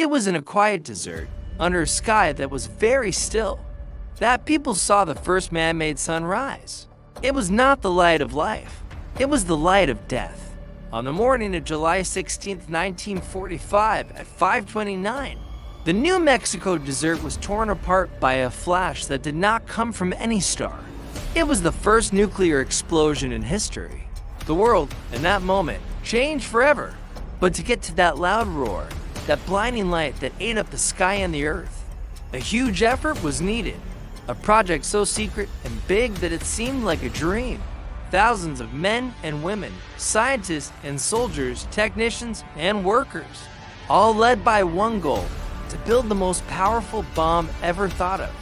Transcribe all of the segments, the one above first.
It was in a quiet desert, under a sky that was very still, that people saw the first man-made sunrise. It was not the light of life. It was the light of death. On the morning of July 16, 1945, at 5:29, the New Mexico desert was torn apart by a flash that did not come from any star. It was the first nuclear explosion in history. The world, in that moment, changed forever. But to get to that loud roar, that blinding light that ate up the sky and the earth, a huge effort was needed. A project so secret and big that it seemed like a dream. Thousands of men and women, scientists and soldiers, technicians and workers, all led by one goal: to build the most powerful bomb ever thought of.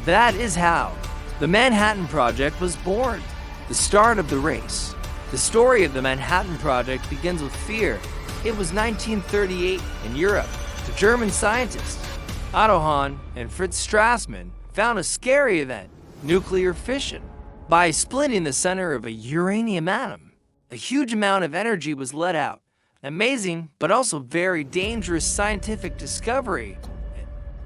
That is how the Manhattan Project was born, the start of the race. The story of the Manhattan Project begins with fear. It was 1938 in Europe. The German scientists, Otto Hahn and Fritz Strassmann, found a scary event: nuclear fission. By splitting the center of a uranium atom, a huge amount of energy was let out. Amazing, but also very dangerous scientific discovery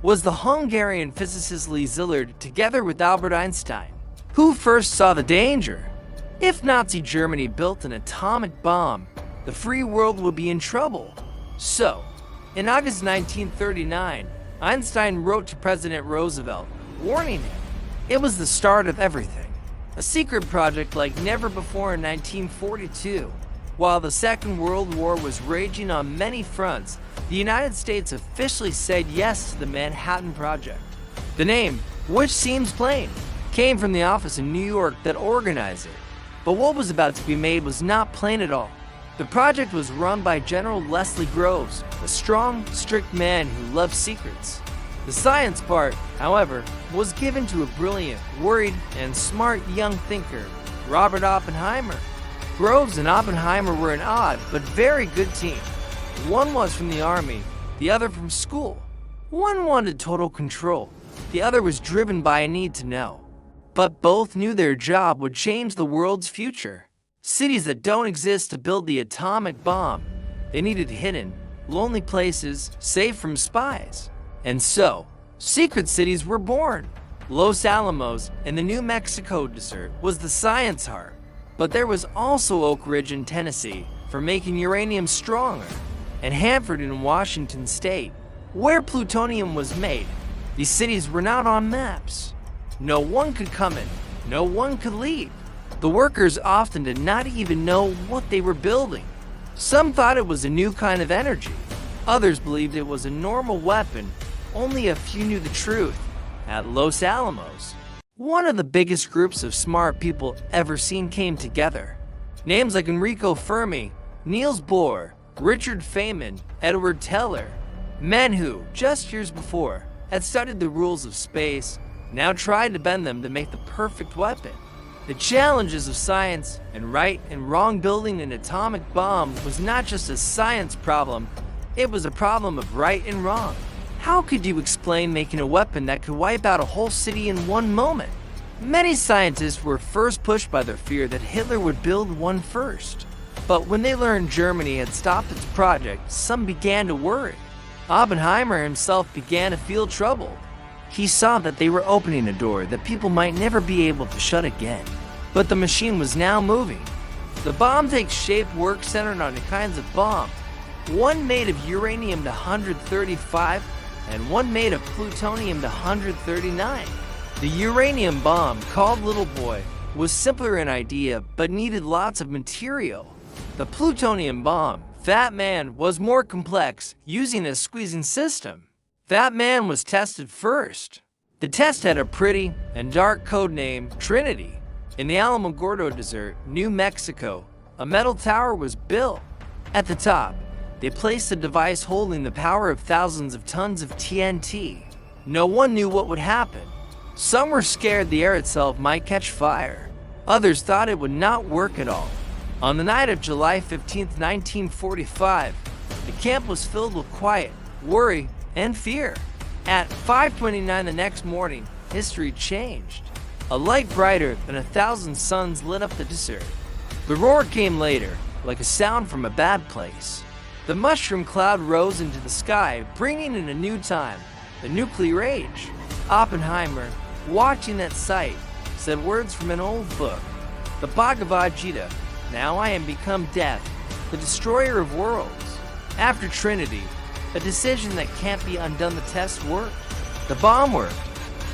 was the Hungarian physicist Lee Szilard, together with Albert Einstein, who first saw the danger. If Nazi Germany built an atomic bomb, the free world would be in trouble. So, in August 1939, Einstein wrote to President Roosevelt, warning him. It was the start of everything. A secret project like never before in 1942. While the Second World War was raging on many fronts, the United States officially said yes to the Manhattan Project. The name, which seems plain, came from the office in New York that organized it. But what was about to be made was not plain at all. The project was run by General Leslie Groves, a strong, strict man who loved secrets. The science part, however, was given to a brilliant, worried, and smart young thinker, Robert Oppenheimer. Groves and Oppenheimer were an odd but very good team. One was from the army, the other from school. One wanted total control, the other was driven by a need to know. But both knew their job would change the world's future. Cities that don't exist to build the atomic bomb. They needed hidden, lonely places, safe from spies. And so, secret cities were born. Los Alamos in the New Mexico desert was the science heart. But there was also Oak Ridge in Tennessee for making uranium stronger, and Hanford in Washington State, where plutonium was made. These cities were not on maps. No one could come in, no one could leave. The workers often did not even know what they were building. Some thought it was a new kind of energy. Others believed it was a normal weapon. Only a few knew the truth. At Los Alamos, one of the biggest groups of smart people ever seen came together. Names like Enrico Fermi, Niels Bohr, Richard Feynman, Edward Teller, men who, just years before, had studied the rules of space, now tried to bend them to make the perfect weapon. The challenges of science and right and wrong building an atomic bomb was not just a science problem, it was a problem of right and wrong. How could you explain making a weapon that could wipe out a whole city in one moment? Many scientists were first pushed by their fear that Hitler would build one first. But when they learned Germany had stopped its project, some began to worry. Oppenheimer himself began to feel troubled. He saw that they were opening a door that people might never be able to shut again. But the machine was now moving. The bomb takes shape work centered on the kinds of bomb. One made of uranium-135 and one made of plutonium-139. The uranium bomb, called Little Boy, was simpler in idea but needed lots of material. The plutonium bomb, Fat Man, was more complex, using a squeezing system. Fat Man was tested first. The test had a pretty and dark code name, Trinity. In the Alamogordo Desert, New Mexico, a metal tower was built. At the top, they placed a device holding the power of thousands of tons of TNT. No one knew what would happen. Some were scared the air itself might catch fire. Others thought it would not work at all. On the night of July 15, 1945, the camp was filled with quiet, worry, and fear. At 5:29 the next morning, history changed. A light brighter than 1,000 suns lit up the desert. The roar came later, like a sound from a bad place. The mushroom cloud rose into the sky, bringing in a new time, the nuclear age. Oppenheimer, watching that sight, said words from an old book, the Bhagavad Gita, "Now I am become death, the destroyer of worlds." After Trinity, a decision that can't be undone, the test worked. The bomb worked.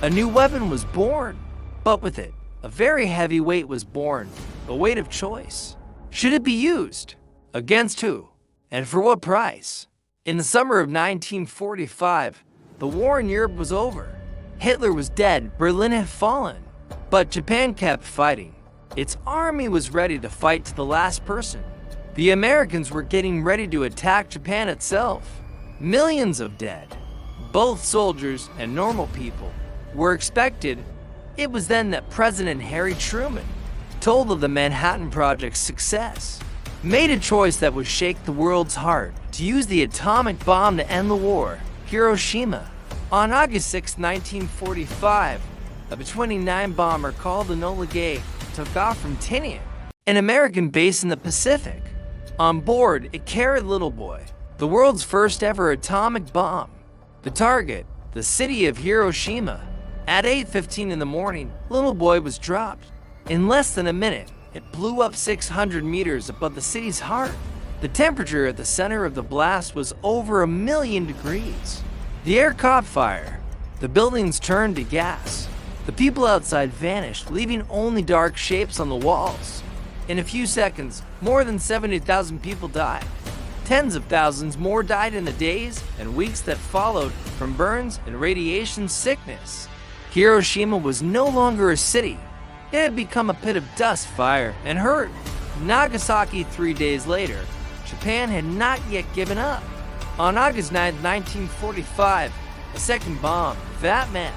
A new weapon was born. But with it, a very heavy weight was born, a weight of choice. Should it be used? Against who? And for what price? In the summer of 1945, the war in Europe was over. Hitler was dead, Berlin had fallen. But Japan kept fighting. Its army was ready to fight to the last person. The Americans were getting ready to attack Japan itself. Millions of dead. Both soldiers and normal people were expected. It was then that President Harry Truman, told of the Manhattan Project's success, made a choice that would shake the world's heart to use the atomic bomb to end the war. Hiroshima. On August 6, 1945, a B-29 bomber called the Enola Gay took off from Tinian, an American base in the Pacific. On board, it carried Little Boy, the world's first ever atomic bomb. The target, the city of Hiroshima. At 8:15 in the morning, Little Boy was dropped. In less than a minute, it blew up 600 meters above the city's heart. The temperature at the center of the blast was over 1,000,000 degrees. The air caught fire. The buildings turned to gas. The people outside vanished, leaving only dark shapes on the walls. In a few seconds, more than 70,000 people died. Tens of thousands more died in the days and weeks that followed from burns and radiation sickness. Hiroshima was no longer a city. It had become a pit of dust, fire, and hurt. Nagasaki 3 days later, Japan had not yet given up. On August 9, 1945, a second bomb, Fat Man,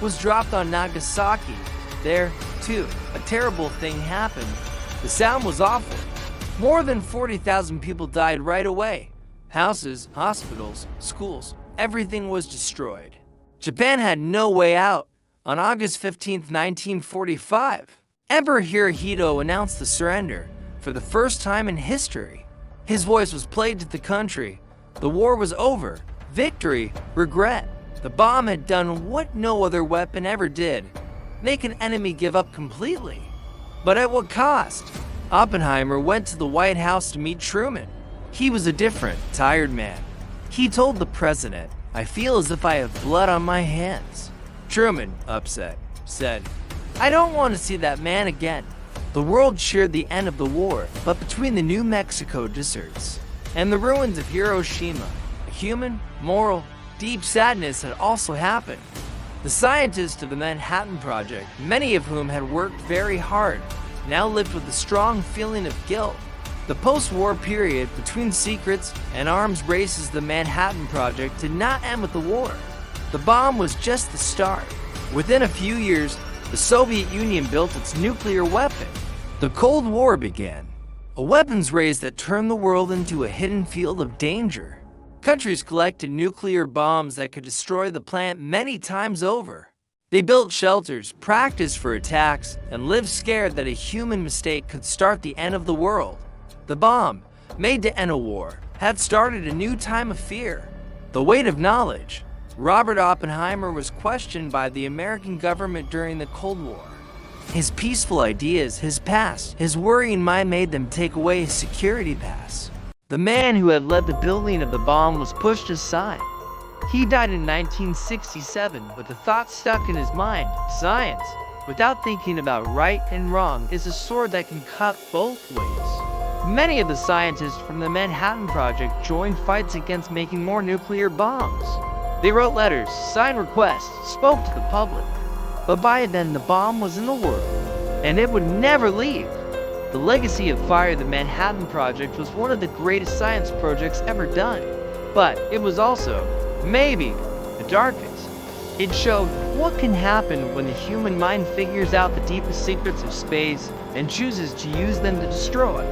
was dropped on Nagasaki. There, too, a terrible thing happened. The sound was awful. More than 40,000 people died right away. Houses, hospitals, schools, everything was destroyed. Japan had no way out. On August 15, 1945, Emperor Hirohito announced the surrender for the first time in history. His voice was played to the country. The war was over. Victory, regret. The bomb had done what no other weapon ever did: make an enemy give up completely. But at what cost? Oppenheimer went to the White House to meet Truman. He was a different, tired man. He told the president, "I feel as if I have blood on my hands." Truman, upset, said, "I don't want to see that man again." The world cheered the end of the war, but between the New Mexico deserts and the ruins of Hiroshima, a human, moral, deep sadness had also happened. The scientists of the Manhattan Project, many of whom had worked very hard, now lived with a strong feeling of guilt. The post-war period between secrets and arms races of the Manhattan Project did not end with the war. The bomb was just the start. Within a few years, the Soviet Union built its nuclear weapon. The Cold War began, a weapons race that turned the world into a hidden field of danger. Countries collected nuclear bombs that could destroy the planet many times over. They built shelters, practiced for attacks, and lived scared that a human mistake could start the end of the world. The bomb, made to end a war, had started a new time of fear. The weight of knowledge. Robert Oppenheimer was questioned by the American government during the Cold War. His peaceful ideas, his past, his worrying mind made them take away his security pass. The man who had led the building of the bomb was pushed aside. He died in 1967 with the thought stuck in his mind: science, without thinking about right and wrong, is a sword that can cut both ways. Many of the scientists from the Manhattan Project joined fights against making more nuclear bombs. They wrote letters, signed requests, spoke to the public. But by then, the bomb was in the world, and it would never leave. The legacy of fire, the Manhattan Project, was one of the greatest science projects ever done. But it was also, maybe, the darkest. It showed what can happen when the human mind figures out the deepest secrets of space and chooses to use them to destroy.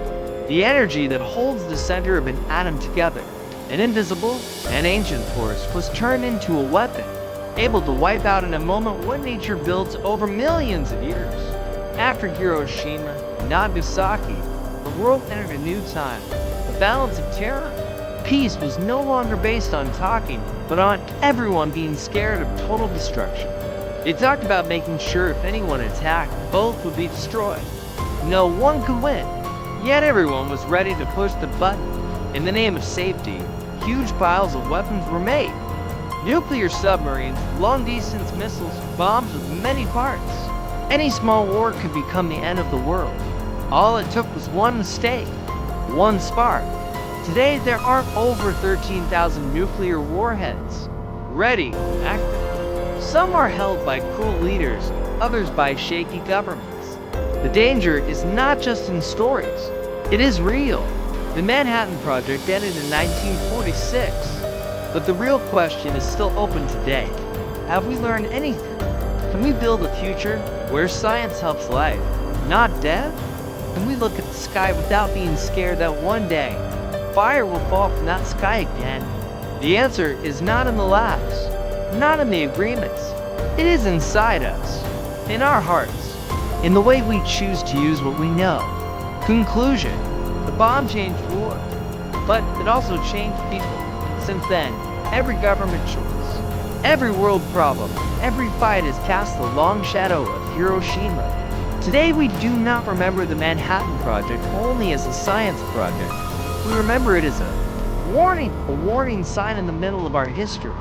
The energy that holds the center of an atom together, an invisible and ancient force, was turned into a weapon, able to wipe out in a moment what nature builds over millions of years. After Hiroshima and Nagasaki, the world entered a new time, a balance of terror Peace was no longer based on talking, but on everyone being scared of total destruction. They talked about making sure if anyone attacked, both would be destroyed. No one could win, yet everyone was ready to push the button. In the name of safety, huge piles of weapons were made. Nuclear submarines, long-distance missiles, bombs with many parts. Any small war could become the end of the world. All it took was one mistake, one spark. Today, there are over 13,000 nuclear warheads, ready, active. Some are held by cruel leaders, others by shaky governments. The danger is not just in stories, it is real. The Manhattan Project ended in 1946, but the real question is still open today. Have we learned anything? Can we build a future where science helps life, not death? Can we look at the sky without being scared that one day fire will fall from that sky again? The answer is not in the labs, not in the agreements. It is inside us, in our hearts, in the way we choose to use what we know. Conclusion: the bomb changed war, but it also changed people. Since then, every government choice, every world problem, every fight has cast the long shadow of Hiroshima. Today we do not remember the Manhattan Project only as a science project. We remember it as a warning sign in the middle of our history,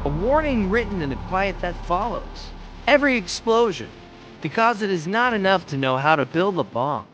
a warning written in the quiet that follows every explosion, because it is not enough to know how to build a bomb.